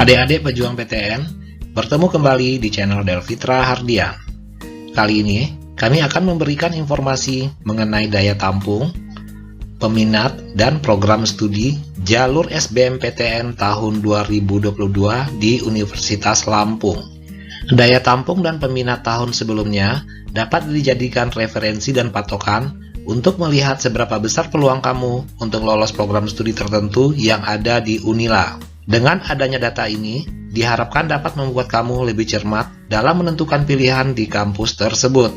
Adik-adik pejuang PTN, bertemu kembali di channel Delfitra Hardian. Kali ini, kami akan memberikan informasi mengenai daya tampung, peminat, dan program studi jalur SBMPTN tahun 2022 di Universitas Lampung. Daya tampung dan peminat tahun sebelumnya dapat dijadikan referensi dan patokan untuk melihat seberapa besar peluang kamu untuk lolos program studi tertentu yang ada di Unila. Dengan adanya data ini, diharapkan dapat membuat kamu lebih cermat dalam menentukan pilihan di kampus tersebut.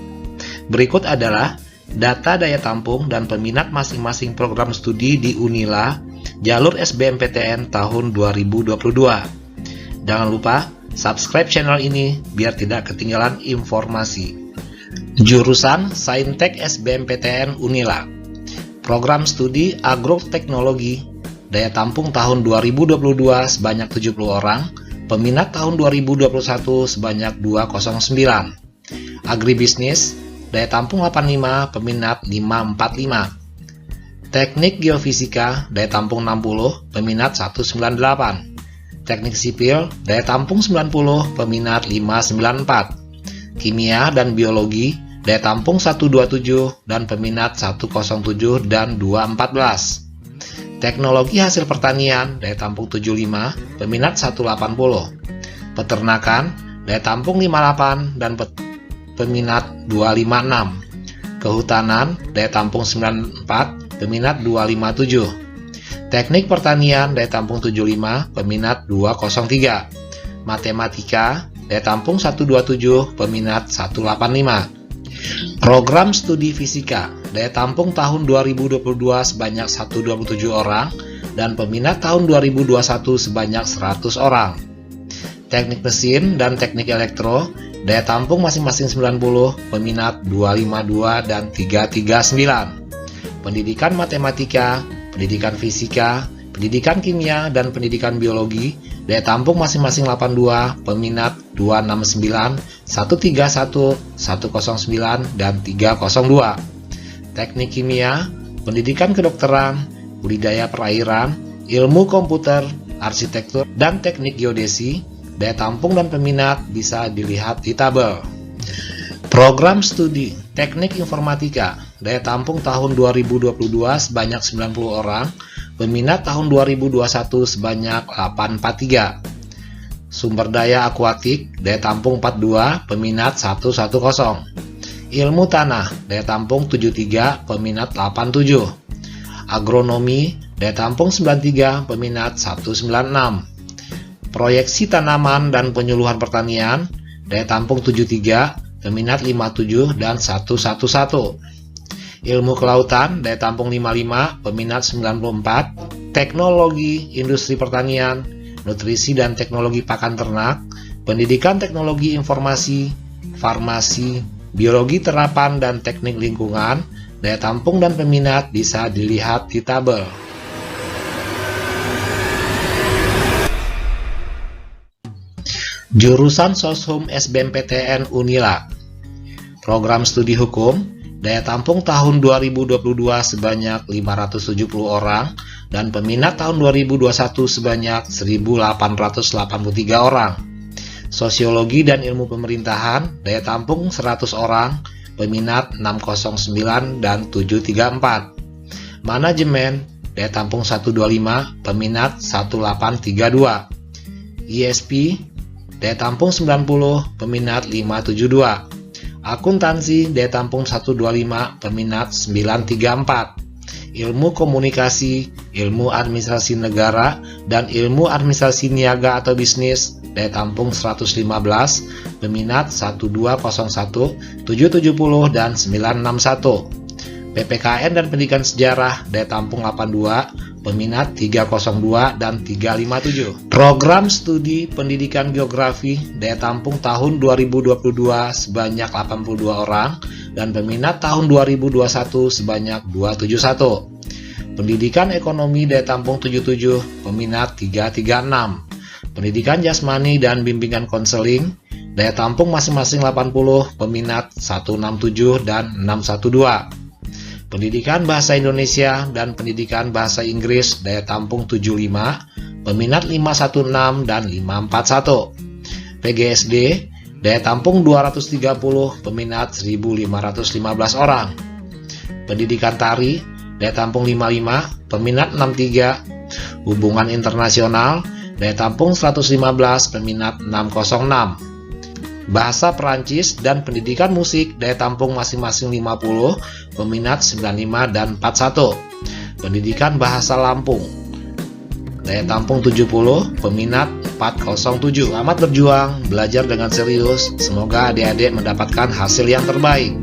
Berikut adalah data daya tampung dan peminat masing-masing program studi di Unila jalur SBMPTN tahun 2022. Jangan lupa subscribe channel ini biar tidak ketinggalan informasi. Jurusan Saintek SBMPTN Unila. Program studi Agroteknologi. Daya tampung tahun 2022 sebanyak 70 orang, peminat tahun 2021 sebanyak 209. Agribisnis, daya tampung 85, peminat 545. Teknik Geofisika, daya tampung 60, peminat 198. Teknik Sipil, daya tampung 90, peminat 594. Kimia dan Biologi, daya tampung 127 dan peminat 107 dan 214. Teknologi Hasil Pertanian, daya tampung 75, peminat 180. Peternakan, daya tampung 58 dan peminat 256. Kehutanan, daya tampung 94, peminat 257. Teknik Pertanian, daya tampung 75, peminat 203. Matematika, daya tampung 127, peminat 185. Program Studi Fisika, daya tampung tahun 2022 sebanyak 127 orang dan peminat tahun 2021 sebanyak 100 orang. Teknik Mesin dan Teknik Elektro, daya tampung masing-masing 90, peminat 252 dan 339. Pendidikan Matematika, Pendidikan Fisika, Pendidikan Kimia dan Pendidikan Biologi, daya tampung masing-masing 82, peminat 269, 131, 109, dan 302. Teknik Kimia, Pendidikan Kedokteran, Budidaya Perairan, Ilmu Komputer, Arsitektur, dan Teknik Geodesi, daya tampung dan peminat bisa dilihat di tabel. Program Studi Teknik Informatika, daya tampung tahun 2022 sebanyak 90 orang, peminat tahun 2021 sebanyak 843. Sumber daya akuatik, daya tampung 42, peminat 110. Ilmu tanah, daya tampung 73, peminat 87. Agronomi, daya tampung 93, peminat 196. Proyeksi tanaman dan penyuluhan pertanian, daya tampung 73, peminat 57 dan 111. Ilmu kelautan, daya tampung 55, peminat 94. Teknologi industri pertanian, nutrisi dan teknologi pakan ternak, pendidikan teknologi informasi, farmasi, biologi terapan dan teknik lingkungan, daya tampung dan peminat bisa dilihat di tabel. Jurusan Soshum SBMPTN Unila. Program studi hukum, daya tampung tahun 2022 sebanyak 570 orang dan peminat tahun 2021 sebanyak 1.883 orang. Sosiologi dan ilmu pemerintahan, daya tampung 100 orang, peminat 609 dan 734. Manajemen, daya tampung 125, peminat 1832. ISP, daya tampung 90, peminat 572. Akuntansi, daya tampung 125, peminat 934. Ilmu komunikasi, ilmu administrasi negara, dan ilmu administrasi niaga atau bisnis, daya tampung 115, peminat 1201, 770, dan 961. PPKN dan Pendidikan Sejarah, daya tampung 82, peminat 302 dan 357. Program Studi Pendidikan Geografi, daya tampung tahun 2022 sebanyak 82 orang dan peminat tahun 2021 sebanyak 271. Pendidikan Ekonomi, daya tampung 77, peminat 336. Pendidikan Jasmani dan Bimbingan Konseling, daya tampung masing-masing 80, peminat 167 dan 612. Pendidikan Bahasa Indonesia dan Pendidikan Bahasa Inggris, daya tampung 75, peminat 516 dan 541. PGSD, daya tampung 230, peminat 1.515 orang. Pendidikan tari, daya tampung 55, peminat 63. Hubungan internasional, daya tampung 115, peminat 606. Bahasa Perancis dan pendidikan musik, daya tampung masing-masing 50, peminat 95 dan 41. Pendidikan bahasa Lampung, daya tampung 70, peminat 407. Amat berjuang, belajar dengan serius. Semoga adik-adik mendapatkan hasil yang terbaik.